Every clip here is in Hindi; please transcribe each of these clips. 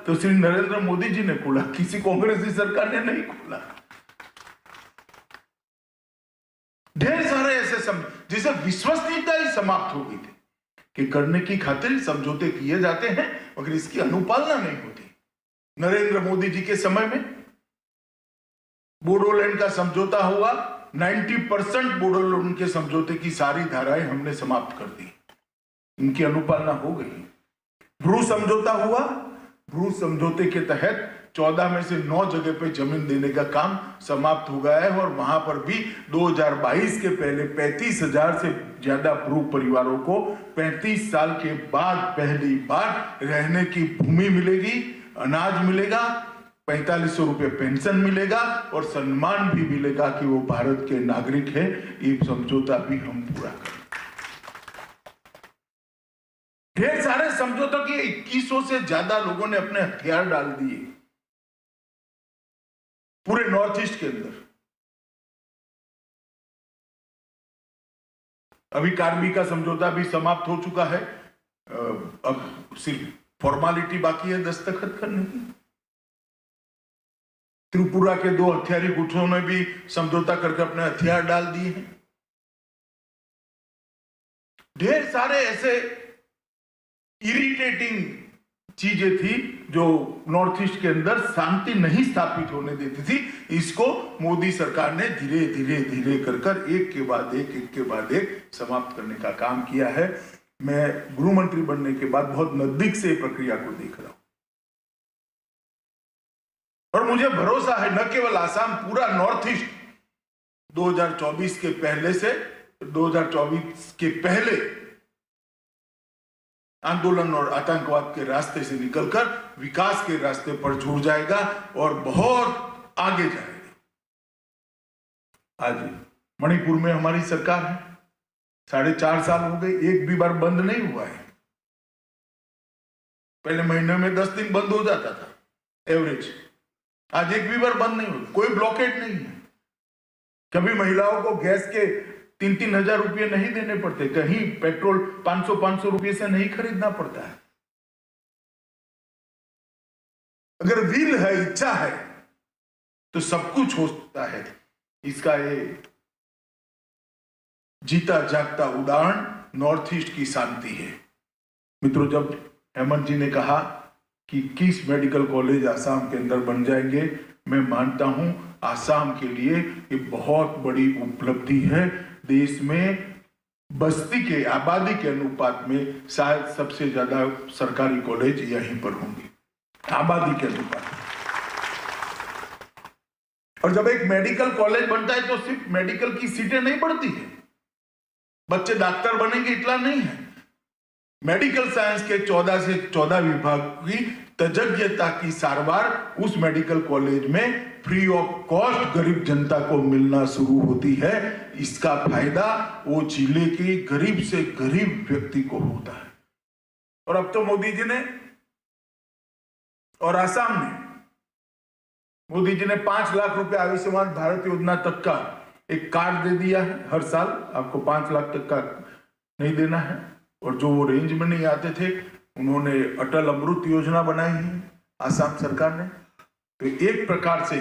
तो श्री नरेंद्र मोदी जी ने खोला, किसी कांग्रेसी सरकार ने नहीं खोला। ढेर सारे ऐसे जिसे विश्वसनीयता ही समाप्त हो गई थी कि करने की खातिर समझौते किए जाते हैं मगर इसकी अनुपालना नहीं होती। नरेंद्र मोदी जी के समय में बोडोलैंड का समझौता हुआ, 90% बोडोलैंड के समझौते की सारी धाराएं हमने समाप्त कर दी, इनकी अनुपालना हो गई। ब्रू समझौता हुआ, ब्रू समझौते के तहत 14 में से 9 जगह पे जमीन देने का काम समाप्त हो गया है और वहां पर भी 2022 के पहले 35,000 से ज्यादा ब्रू परिवारों को 35 साल के बाद पहली बार रहने की भूमि मिलेगी, अनाज मिलेगा, 4500 रुपए पेंशन मिलेगा और सम्मान भी मिलेगा कि वो भारत के नागरिक है। ये समझौता भी हम पूरा करें। ढेर सारे समझौतों के 2100 से ज्यादा लोगों ने अपने हथियार डाल दिए पूरे नॉर्थ ईस्ट के अंदर। अभी कार्बी का समझौता भी समाप्त हो चुका है, अब सिर्फ फॉर्मालिटी बाकी है दस्तखत करने की। त्रिपुरा के 2 हथियारी गुटों ने भी समझौता करके अपने हथियार डाल दिए हैं। ढेर सारे ऐसे इरिटेटिंग चीजें थी जो नॉर्थ ईस्ट के अंदर शांति नहीं स्थापित होने देती थी। इसको मोदी सरकार ने धीरे धीरे धीरे कर एक के बाद एक समाप्त करने का काम किया है। मैं गृह मंत्री बनने के बाद बहुत नजदीक से प्रक्रिया को देख रहा हूं और मुझे भरोसा है न केवल आसाम, पूरा नॉर्थ ईस्ट 2024 के पहले से 2024 के पहले आंदोलन और आतंकवाद के रास्ते से निकलकर विकास के रास्ते पर जुड़ जाएगा और बहुत आगे जाएगा। आज मणिपुर में हमारी सरकार है, 4.5 साल हो गए, एक भी बार बंद नहीं हुआ है। पहले महीने में 10 दिन बंद हो जाता था एवरेज, आज एक भी बार बंद नहीं हुआ, कोई ब्लॉकेट नहीं है। कभी महिलाओं को गैस के 3-3 हजार रुपये नहीं देने पड़ते, कहीं पेट्रोल 500 रुपये से नहीं खरीदना पड़ता है। अगर विल है, इच्छा है तो सब कुछ हो सकता है। इसका ये जीता जागता उदाहरण नॉर्थ ईस्ट की शांति है। मित्रों, जब हेमंत जी ने कहा कि 21 मेडिकल कॉलेज आसाम के अंदर बन जाएंगे, मैं मानता हूं आसाम के लिए ये बहुत बड़ी उपलब्धि है। देश में बस्ती के आबादी के अनुपात में शायद सबसे ज्यादा सरकारी कॉलेज यहीं पर होंगे, आबादी के अनुपात। और जब एक मेडिकल कॉलेज बनता है तो सिर्फ मेडिकल की सीटें नहीं बढ़ती है, बच्चे डॉक्टर बनेंगे इतना नहीं है। मेडिकल साइंस के 14 से 14 विभाग की तज्ञता की सारवार उस मेडिकल कॉलेज में फ्री ऑफ कॉस्ट गरीब जनता को मिलना शुरू होती है। इसका फायदा वो जिले के गरीब से गरीब व्यक्ति को होता है। और अब तो मोदी जी ने और आसाम ने, मोदी जी ने 5 लाख रुपए आयुष्मान भारत योजना तक का एक कार्ड दे दिया है। हर साल आपको 5 लाख तक का नहीं देना है। और जो वो रेंज में नहीं आते थे उन्होंने अटल अमृत योजना बनाई है आसाम सरकार ने। तो एक प्रकार से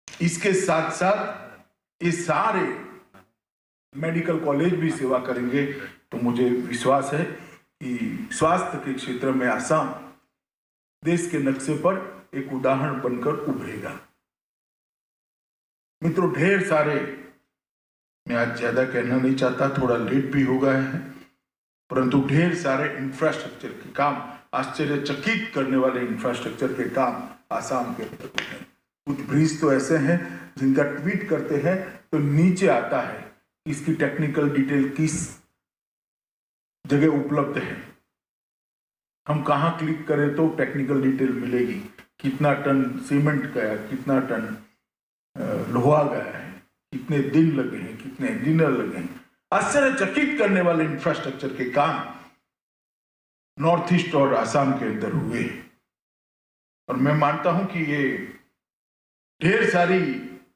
इसके साथ साथ ये सारे मेडिकल कॉलेज भी सेवा करेंगे। तो मुझे विश्वास है कि स्वास्थ्य के क्षेत्र में आसाम देश के नक्शे पर एक उदाहरण बनकर उभरेगा। मित्रों, ढेर सारे, मैं आज ज्यादा कहना नहीं चाहता, थोड़ा लेट भी हो गए हैं, परंतु ढेर सारे इंफ्रास्ट्रक्चर के काम, आश्चर्यचकित करने वाले इंफ्रास्ट्रक्चर के काम आसाम के अंदर होते हैं। कुछ ब्रिज तो ऐसे हैं जिनका ट्वीट करते हैं तो नीचे आता है इसकी टेक्निकल डिटेल किस जगह उपलब्ध है। हम कहां क्लिक करें तो टेक्निकल डिटेल मिलेगी, कितना टन सीमेंट गया, कितना टन लोहा गया है, कितने दिन लगे हैं, कितने इंजीनियर लगे हैं। आश्चर्यचकित करने वाले इंफ्रास्ट्रक्चर के काम नॉर्थ ईस्ट और आसाम के अंदर हुए। और मैं मानता हूं कि ये ढेर सारी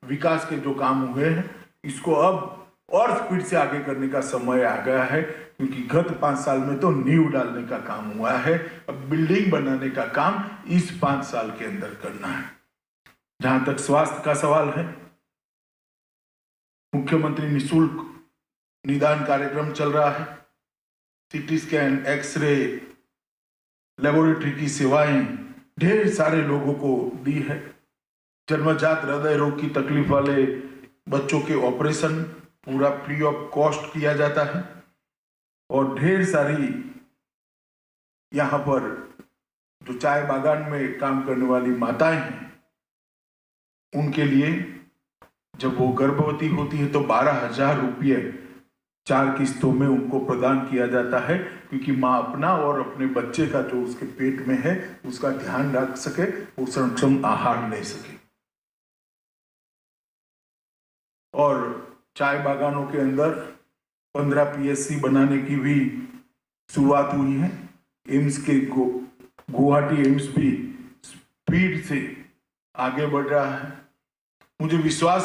विकास के जो काम हुए हैं, इसको अब और स्पीड से आगे करने का समय आ गया है, क्योंकि गत 5 साल में तो नींव डालने का काम हुआ है। अब बिल्डिंग बनाने का काम इस 5 साल के अंदर करना है। जहां तक स्वास्थ्य का सवाल है, मुख्यमंत्री निःशुल्क निदान कार्यक्रम चल रहा है। सीटी स्कैन, एक्सरे, लेबोरेटरी की सेवाएं ढेर सारे लोगों को दी है। जन्मजात हृदय रोग की तकलीफ वाले बच्चों के ऑपरेशन पूरा फ्री ऑफ कॉस्ट किया जाता है। और ढेर सारी यहाँ पर जो चाय बागान में काम करने वाली माताएं हैं, उनके लिए जब वो गर्भवती होती है तो 12,000 रुपये 4 किस्तों में उनको प्रदान किया जाता है, क्योंकि माँ अपना और अपने बच्चे का जो उसके पेट में है उसका ध्यान रख सके, वो संक्षम आहार ले सके। और चाय बागानों के अंदर 15 पीएससी बनाने की भी शुरुआत हुई है। एम्स के गुवाहाटी एम्स भी स्पीड से आगे बढ़ रहा है। मुझे विश्वास